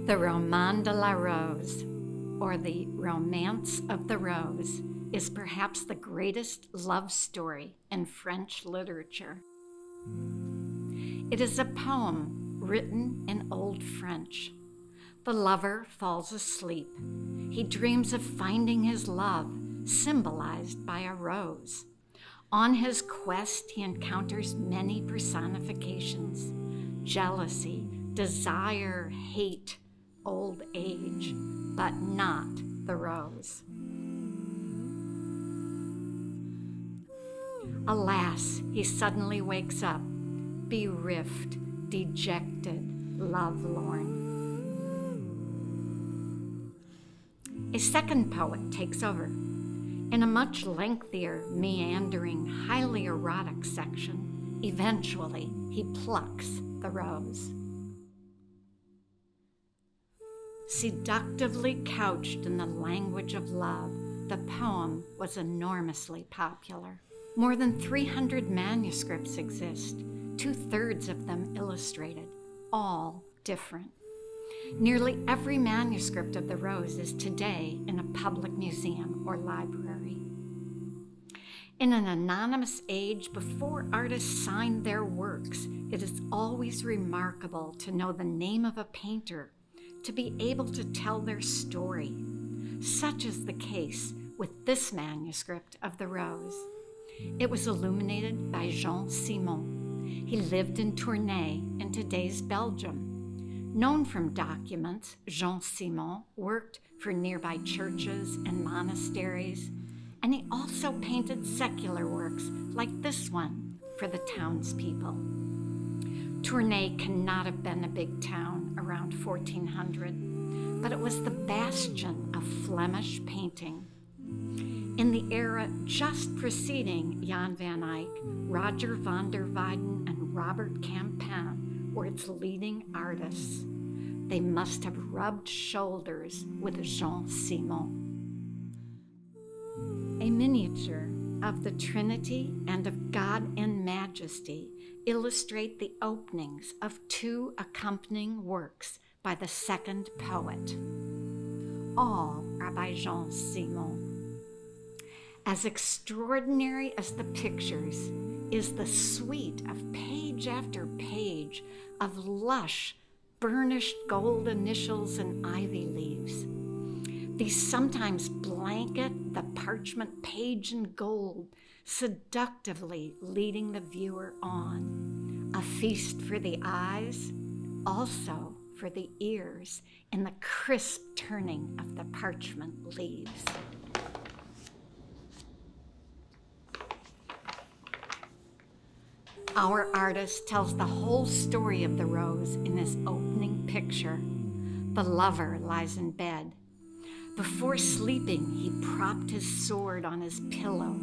The Roman de la Rose, or the Romance of the Rose, is perhaps the greatest love story in French literature. It is a poem written in Old French. The lover falls asleep. He dreams of finding his love, symbolized by a rose. On his quest, he encounters many personifications: jealousy, desire, hate, old age, but not the rose. Alas, he suddenly wakes up, bereft, dejected, lovelorn. A second poet takes over. In a much lengthier, meandering, highly erotic section, eventually he plucks the rose. Seductively couched in the language of love, the poem was enormously popular. More than 300 manuscripts exist, 2/3 of them illustrated, all different. Nearly every manuscript of the rose is today in a public museum or library. In an anonymous age before artists signed their works, it is always remarkable to know the name of a painter, to be able to tell their story. Such is the case with this manuscript of the rose. It was illuminated by Jean Semont. He lived in Tournai in today's Belgium. Known from documents, Jean Semont worked for nearby churches and monasteries, and he also painted secular works like this one for the townspeople. Tournai cannot have been a big town around 1400, but it was the bastion of Flemish painting. In the era just preceding Jan van Eyck, Roger van der Weyden and Robert Campin were its leading artists. They must have rubbed shoulders with Jean Semont. A miniature of the Trinity and of God in Majesty illustrate the openings of 2 accompanying works by the second poet. All are by Jean Semont. As extraordinary as the pictures is the suite of page after page of lush, burnished gold initials and ivy leaves. These sometimes blanket the parchment page in gold, seductively leading the viewer on. A feast for the eyes, also for the ears, in the crisp turning of the parchment leaves. Our artist tells the whole story of the rose in his opening picture. The lover lies in bed. Before sleeping, he propped his sword on his pillow.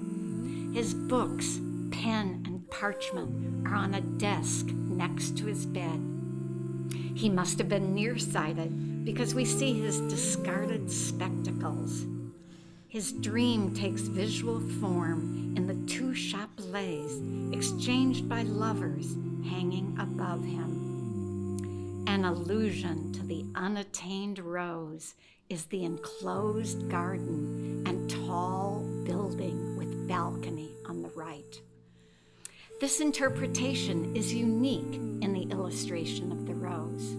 His books, pen and parchment, are on a desk next to his bed. He must have been nearsighted because we see his discarded spectacles. His dream takes visual form in the 2 chapelets exchanged by lovers hanging above him. An allusion to the unattained rose is the enclosed garden and tall building with balcony on the right. This interpretation is unique in the illustration of the rose.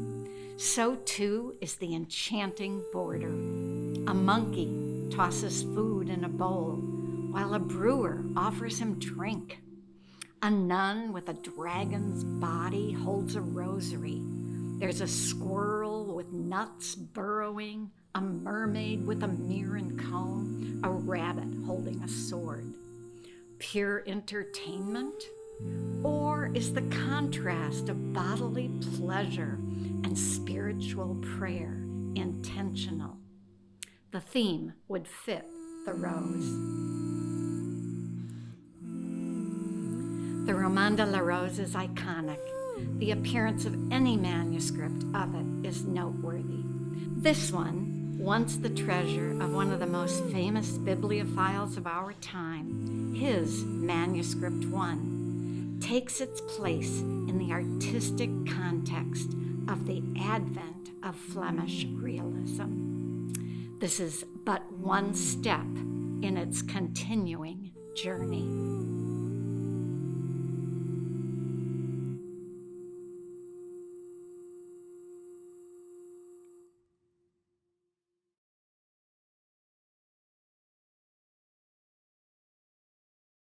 So too is the enchanting border. A monkey tosses food in a bowl, while a brewer offers him drink. A nun with a dragon's body holds a rosary. There's a squirrel with nuts burrowing, a mermaid with a mirror and comb, a rabbit holding a sword. Pure entertainment? Or is the contrast of bodily pleasure and spiritual prayer intentional? The theme would fit the rose. The Roman de la Rose is iconic. The appearance of any manuscript of it is noteworthy. This one, once the treasure of one of the most famous bibliophiles of our time, his manuscript 1, takes its place in the artistic context of the advent of Flemish realism. This is but one step in its continuing journey.